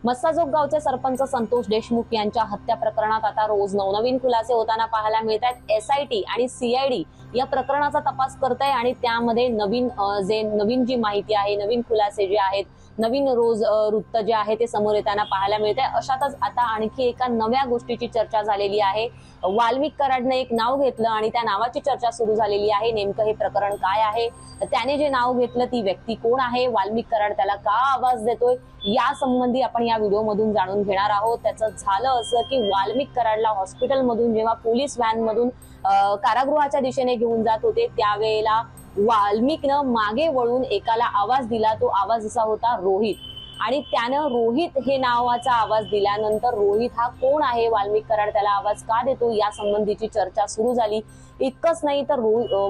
मस्साजोग गावचे सरपंच संतोष देशमुख यांच्या हत्या प्रकरणात आता रोज नवनवीन खुलासे होताना पाहायला मिळत आहेत। एसआयटी आणि सीआयडी या प्रकरणाचा तपास करत आहे आणि त्यामध्ये नवीन जी माहिती आहे, नवीन खुलासे जे आहेत, नवीन रोज वृत्त जे आहे ते समोर येताना पाहायला मिळत आहे। अशातच आता आणखी एका नव्या गोष्टीची चर्चा झालेली आहे। वाल्मिक कराडने एक नाव घेतलं आणि त्या नावाची चर्चा सुरू झालेली आहे। नेमकं हे प्रकरण काय आहे, त्याने जे नाव घेतलं ती व्यक्ती कोण आहे, वाल्मिक कराड त्याला का आवाज देतोय, या संबंधी आपण या व्हिडिओ मधून जाणून घेणार आहोत। त्याचं झालं असं की वाल्मिक कराडला हॉस्पिटल मधून जेव्हा पोलीस व्हॅन मधून कारागृहाच्या दिशेने घेऊन जात होते त्यावेळेला वाल्मिकनं मागे वळून एकाला आवाज दिला। तो आवाज असा होता रोहित, आणि त्यानं रोहित हे नावाचा आवाज दिल्यानंतर रोहित हा कोण आहे, वाल्मिक कराड त्याला आवाज का देतो, या संबंधीची चर्चा सुरू झाली। इतकंच नाही तर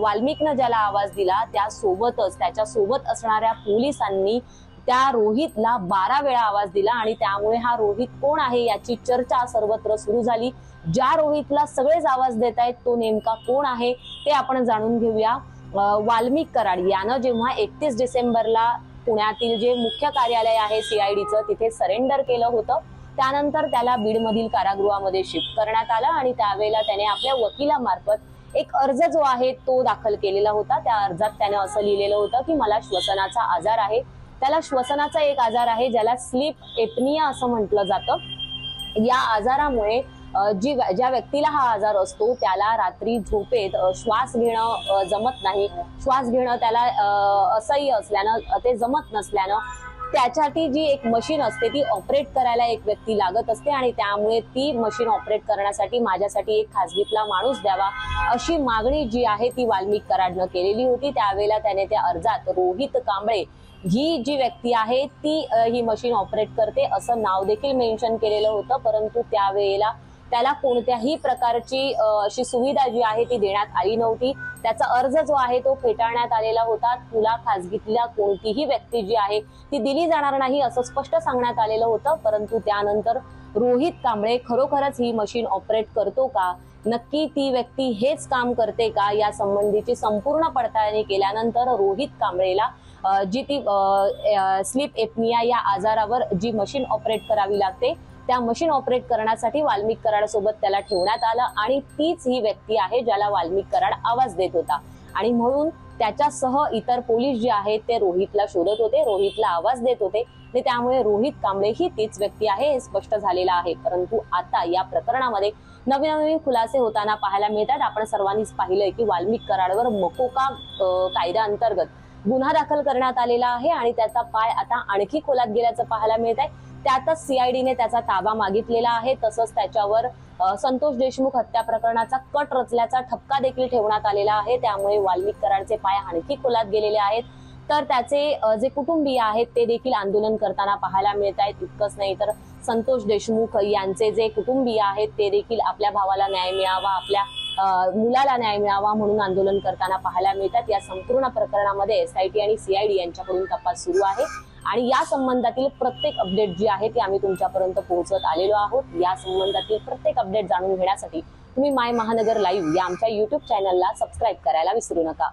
वाल्मिकनं ज्याला आवाज दिला त्यासोबतच त्याच्यासोबत असणाऱ्या पोलिसांनी त्या रोहितला 12 वेळा आवाज दिला आणि त्यामुळे हा रोहित कोण आहे याची चर्चा सर्वत्र सुरू झाली। ज्या रोहितला सगळेच आवाज देत आहेत तो नेमका कोण आहे ते आपण जाणून घेऊया। वाल्मिक कराड यानं जेव्हा 31 डिसेंबरला पुण्यातील जे मुख्य कार्यालय आहे सीआयडीचं तिथे सरेंडर केलं होतं, त्यानंतर त्याला बीडमधील कारागृहामध्ये शिफ्ट करण्यात आलं आणि त्यावेळेला त्याने आपल्या वकिलामार्फत एक अर्ज जो आहे तो दाखल केलेला होता। त्या अर्जात त्याने असं लिहिलेलं होतं की मला श्वसनाचा आजार आहे। त्याला श्वसनाचा एक आजार आहे ज्याला स्लीप एपनिया असं म्हटलं जातं। या आजारामुळे ज्या व्यक्तीला हा आजार असतो त्याला रात्री झोपेत श्वास घेणं जमत नाही, श्वास घेणं त्याला असह्य असल्यानं ते जमत नसल्यानं त्यासाठी जी एक मशीन असते ती ऑपरेट करायला एक व्यक्ती लागत असते आणि त्यामुळे ती मशीन ऑपरेट करण्यासाठी माझ्यासाठी एक खासगीतला माणूस द्यावा अशी मागणी जी आहे ती वाल्मिक कराडनं केलेली होती। त्यावेळेला त्याने त्या अर्जात रोहित कांबळे ही जी व्यक्ती आहे ती ही मशीन ऑपरेट करते असं नाव देखील मेन्शन केलेलं होतं, परंतु त्यावेळेला त्याला कोणत्याही प्रकारची अशी सुविधा जी आहे ती देण्यात आली नव्हती। त्याचा अर्ज जो आहे तो फेटाळण्यात आलेला होता। तुला खासगीतल्या कोणतीही व्यक्ती जी आहे ती दिली जाणार नाही असं स्पष्ट सांगण्यात आलेलं होतं, परंतु त्यानंतर रोहित कांबळे खरोखरच ही मशीन ऑपरेट करतो का, नक्की ती व्यक्ती हेच काम करते का, या संबंधीची संपूर्ण पडताळणी केल्यानंतर रोहित कांबळेला जी ती स्लीप एपनिया या आजारावर जी मशीन ऑपरेट करावी लागते त्या मशीन ऑपरेट करण्यासाठी वाल्मिक कराड सोबत त्याला ठेवण्यात आलं आणि तीच ही व्यक्ती आहे ज्याला वाल्मिक कराड आवाज देत होता आणि म्हणून त्याच्यासह इतर पोलीस जे आहेत ते रोहितला शोधत होते, रोहितला आवाज देत होते आणि त्यामुळे रोहित कांबळे ही तीच व्यक्ती आहे हे स्पष्ट झालेलं आहे। परंतु आता या प्रकरणामध्ये नवीन खुलासे होताना पाहायला मिळतात। आपण सर्वांनीच पाहिलंय की वाल्मिक कराडवर मकोका कायद्याअंतर्गत गुन्हा दाखल करण्यात आलेला आहे आणि त्याचा पाय आता आणखी खोलात गेल्याचं पाहायला मिळत आहे। त्यातच सीआयडीने त्याचा ताबा मागितलेला आहे, तसंच त्याच्यावर संतोष देशमुख हत्या प्रकरणाचा कट रचल्याचा ठपका देखील ठेवण्यात आलेला आहे। त्यामुळे वाल्मिक कराडचे पाय आणखी खोलात गेलेले आहेत, तर त्याचे जे कुटुंबीय आहेत ते देखील आंदोलन करताना पाहायला मिळत आहेत। इतकंच नाही तर संतोष देशमुख यांचे जे कुटुंबीय आहेत ते देखील आपल्या भावाला न्याय मिळावा, आपल्या मुलाला न्याय मिळावा म्हणून आंदोलन करताना पाहायला मिळतात। या संपूर्ण प्रकरणामध्ये एसआयटी आणि सीआयडी यांच्याकडून तपास सुरू आहे आणि या संबंधातील प्रत्येक अपडेट जी आहे ती आम्ही तुमच्यापर्यंत पोहोचवत आलेलो आहोत। या संबंधातील प्रत्येक अपडेट जाणून घेण्यासाठी तुम्ही माय महानगर लाईव्ह या आमच्या YouTube चॅनलला सबस्क्राईब करायला विसरू नका।